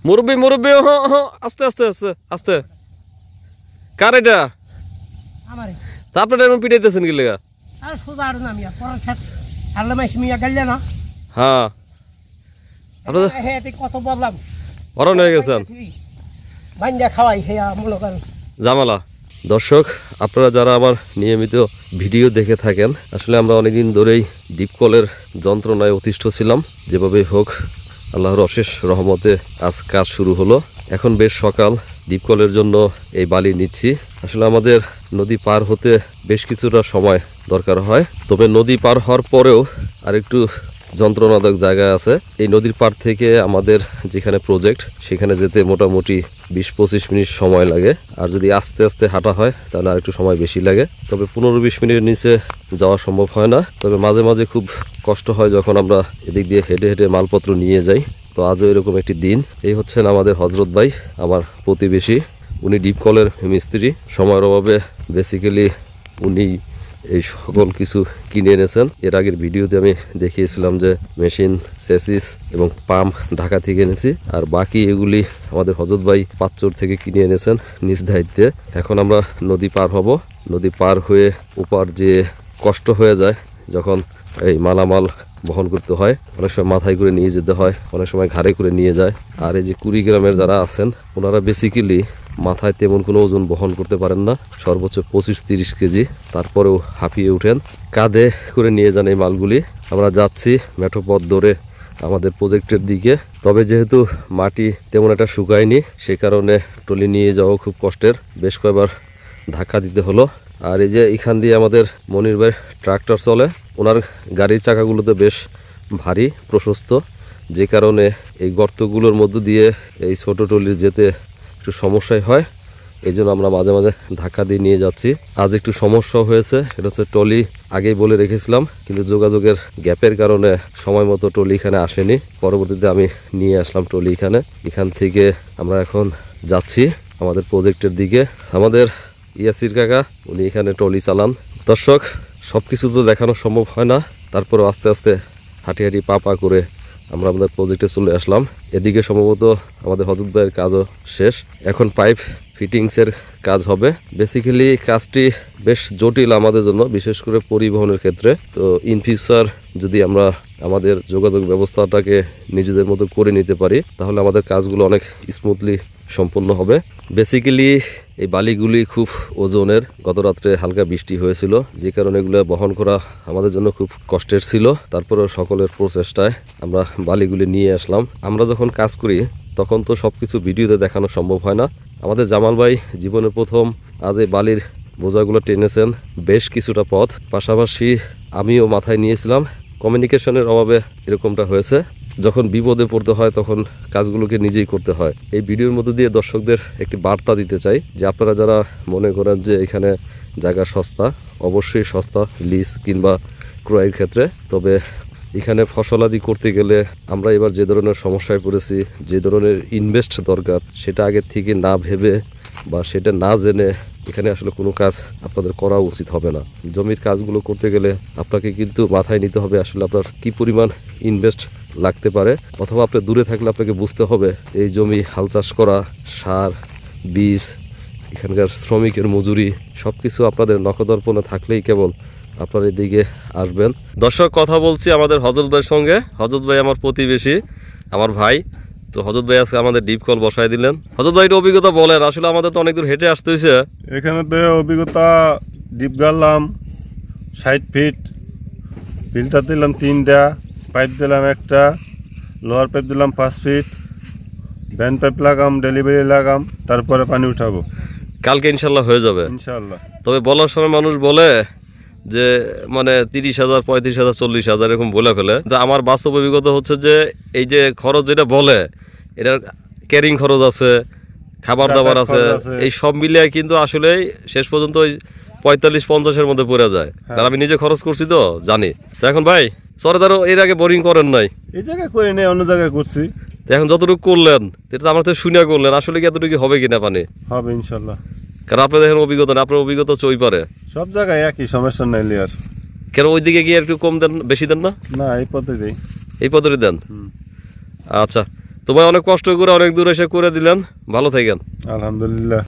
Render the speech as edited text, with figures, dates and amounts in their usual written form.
মুরব্বি মুরব্বি আস্তে আস্তে আস্তে আস্তে কার এটা আমারে তা আপনারা এরকম পিটাইতেছেন কি লেগা আর সোজা আর না মিয়া পরের খেত আল্লাহ মাইস মিয়া গাইলে না হ্যাঁ আপনাদের হ্যাঁ কত বললাম অরণ হয়ে গেছেন ভাঙ্গা খাওয়াই হ্যাঁ মনে করেন জামালা। দর্শক আপনারা যারা আমার নিয়মিত ভিডিও দেখে থাকেন, আসলে আমরা অনেকদিন ধরেই ডিপ কলের যন্ত্রণায় অতিষ্ঠ ছিলাম। যেভাবেই হোক আল্লাহর অশেষ রহমতে আজ কাজ শুরু হলো। এখন বেশ সকাল, ডিপ কলের জন্য এই বালি নিচ্ছি। আসলে আমাদের নদী পার হতে বেশ কিছুটা সময় দরকার হয়, তবে নদী পার হওয়ার পরেও আরেকটু যন্ত্রণাদায়ক জায়গা আছে। এই নদীর পার থেকে আমাদের যেখানে প্রজেক্ট সেখানে যেতে মোটামুটি 20-25 মিনিট সময় লাগে, আর যদি আস্তে আস্তে হাঁটা হয় তাহলে আরেকটু সময় বেশি লাগে। তবে 15-20 মিনিটের নিচে যাওয়া সম্ভব হয় না। তবে মাঝে মাঝে খুব কষ্ট হয় যখন আমরা এদিক দিয়ে হেঁটে হেঁটে মালপত্র নিয়ে যাই। তো আজও এরকম একটি দিন। এই হচ্ছেন আমাদের হজরত ভাই, আমার প্রতিবেশী। উনি ডিপ কলের মিস্ত্রি। সময়ের অভাবে বেসিক্যালি উনি এই সকল কিছু কিনে এনেছেন। এর আগের ভিডিওতে আমি দেখিয়েছিলাম যে মেশিন, সেসিস এবং পাম্প ঢাকা থেকে এনেছি, আর বাকি এগুলি আমাদের হজরত ভাই পাঁচচর থেকে কিনে এনেছেন নিজ দায়িত্বে। এখন আমরা নদী পার হব। নদী পার হয়ে ওপার যে কষ্ট হয়ে যায় যখন এই মালামাল বহন করতে হয়, অনেক সময় মাথায় করে নিয়ে যেতে হয়, অনেক সময় ঘাড়ে করে নিয়ে যায়। আর এই যে কুড়িগ্রামের যারা আছেন ওনারা বেসিক্যালি মাথায় তেমন কোনো ওজন বহন করতে পারেন না, সর্বোচ্চ 25-30 কেজি, তারপরেও হাঁপিয়ে ওঠেন, কাঁধে করে নিয়ে যান এই মালগুলি। আমরা যাচ্ছি মেঠো পথ ধরে আমাদের প্রজেক্টের দিকে। তবে যেহেতু মাটি তেমন একটা শুকায়নি, সে কারণে ট্রলি নিয়ে যাওয়া খুব কষ্টের, বেশ কয়েকবার ধাক্কা দিতে হলো। আর এই যে এখান দিয়ে আমাদের মনির ভাই ট্রাক্টর চলে, ওনার গাড়ির চাকাগুলোতে বেশ ভারী প্রশস্ত, যে কারণে এই গর্তগুলোর মধ্য দিয়ে এই ছোট ট্রলির যেতে একটু সমস্যাই হয়। এই জন্য আমরা মাঝে মাঝে ধাক্কা দিয়ে নিয়ে যাচ্ছি। আজ একটু সমস্যা হয়েছে, সেটা হচ্ছে ট্রলি আগেই বলে রেখেছিলাম, কিন্তু যোগাযোগের গ্যাপের কারণে সময় মতো ট্রলি এখানে আসেনি। পরবর্তীতে আমি নিয়ে আসলাম ট্রলি এখানে। এখান থেকে আমরা এখন যাচ্ছি আমাদের প্রজেক্টের দিকে। আমাদের ইয়াসির কাকা উনি এখানে ট্রলি চালান। দর্শক সবকিছু তো দেখানো সম্ভব হয় না, তারপরে আস্তে আস্তে হাঁটি হাঁটি পা পা করে আমরা আমাদের প্রজেক্টে চলে আসলাম। এদিকে সম্ভবত আমাদের হজরত ভাইয়ের কাজও শেষ, এখন পাইপ ফিটিংসের কাজ হবে। বেসিক্যালি কাজটি বেশ জটিল আমাদের জন্য, বিশেষ করে পরিবহনের ক্ষেত্রে। তো ইন ফিউচার যদি আমরা আমাদের যোগাযোগ ব্যবস্থাটাকে নিজেদের মতো করে নিতে পারি তাহলে আমাদের কাজগুলো অনেক স্মুথলি সম্পন্ন হবে। বেসিক্যালি এই বালিগুলি খুব ওজনের। গত রাত্রে হালকা বৃষ্টি হয়েছিল, যে কারণে এগুলো বহন করা আমাদের জন্য খুব কষ্টের ছিল। তারপরে সকলের প্রচেষ্টায় আমরা বালিগুলি নিয়ে আসলাম। আমরা যখন কাজ করি তখন তো সবকিছু ভিডিওতে দেখানো সম্ভব হয় না। আমাদের জামাল ভাই জীবনের প্রথম আজ এই বালির বোঝাগুলো টেনেছেন বেশ কিছুটা পথ, পাশাপাশি আমিও মাথায় নিয়েছিলাম। কমিউনিকেশনের অভাবে এরকমটা হয়েছে। যখন বিপদে পড়তে হয় তখন কাজগুলোকে নিজেই করতে হয়। এই ভিডিওর মধ্যে দিয়ে দর্শকদের একটি বার্তা দিতে চাই যে আপনারা যারা মনে করেন যে এখানে জায়গা সস্তা, অবশ্যই সস্তা লিজ কিংবা ক্রয়ের ক্ষেত্রে। তবে এখানে ফসলাদি করতে গেলে আমরা এবার যে ধরনের সমস্যায় পড়েছি, যে ধরনের ইনভেস্ট দরকার সেটা আগের থেকে না ভেবে বা সেটা না জেনে এখানে আসলে কোনো কাজ আপনাদের করা উচিত হবে না। জমির কাজগুলো করতে গেলে আপনাকে কিন্তু মাথায় নিতে হবে আসলে আপনার কি পরিমাণ ইনভেস্ট লাগতে পারে, অথবা আপনি দূরে থাকলে আপনাকে বুঝতে হবে এই জমি হাল চাষ করা, সার, বীজ, এখানকার শ্রমিকের মজুরি সবকিছু আপনাদের নখদর্পণে থাকলেই কেবল আপনার এদিকে আসবেন। দর্শক কথা বলছি আমাদের হজরত ভাইয়ের সঙ্গে। হজরত ভাই আমার প্রতিবেশী, আমার ভাই। তো হজরত ভাই আজকে আমাদের ডিপ কল বসাই দিলেন। হজরত ভাই একটু অভিজ্ঞতা বলেন, আসলে আমাদের তো অনেক দূর হেঁটে আসতে হয়েছে। এখানে তো অভিজ্ঞতা, ডিপ গাড়লাম 60 ফিট, ফিল্টার দিলাম 3টা, পাইপ দিলাম 1টা, লোহার পাইপ দিলাম 5 ফিট, ব্যান্ড পাইপ লাগাম, ডেলিভারি লাগাম, তারপরে পানি উঠাবো। কালকে ইনশাল্লাহ হয়ে যাবে ইনশাল্লাহ। তবে বলার সময় মানুষ বলে যে মানে 30,000, 35,000, 40,000 এরকম বলে ফেলে। আমার বাস্তব অভিজ্ঞতা হচ্ছে যে এই যে খরচ যেটা বলে, এটার ক্যারিং খরচ আছে, খাবার দাবার আছে, এই সব মিলিয়ে কিন্তু আসলে শেষ পর্যন্ত ওই 45-50-এর মধ্যে পড়ে যায়। কারণ আমি নিজে খরচ করছি তো জানি। তো এখন ভাই সরদারও এর আগে বোরিং করেন নাই? এই জায়গায় করে নেই, অন্য জায়গায় করছি। তো এখন যতটুকু করলেন সেটা তো আমার তো শুনে করলেন, আসলে কি এতটুকু হবে কিনা পানি? হবে ইনশাল্লাহ। কারণ আপনাদের এখন অভিজ্ঞতা না, আপনার অভিজ্ঞতা হচ্ছে ওই পারে। সব জায়গায় একই, সমস্যা নাই লিয়ার। কেন ওইদিকে গিয়ে একটু কম দেন, বেশি দেন না? না, এই পথে দেই। এই পদ্ধতি দেন। আচ্ছা তোমায় অনেক কষ্ট করে অনেক দূর এসে করে দিলেন, ভালো থাকেন। আলহামদুলিল্লাহ।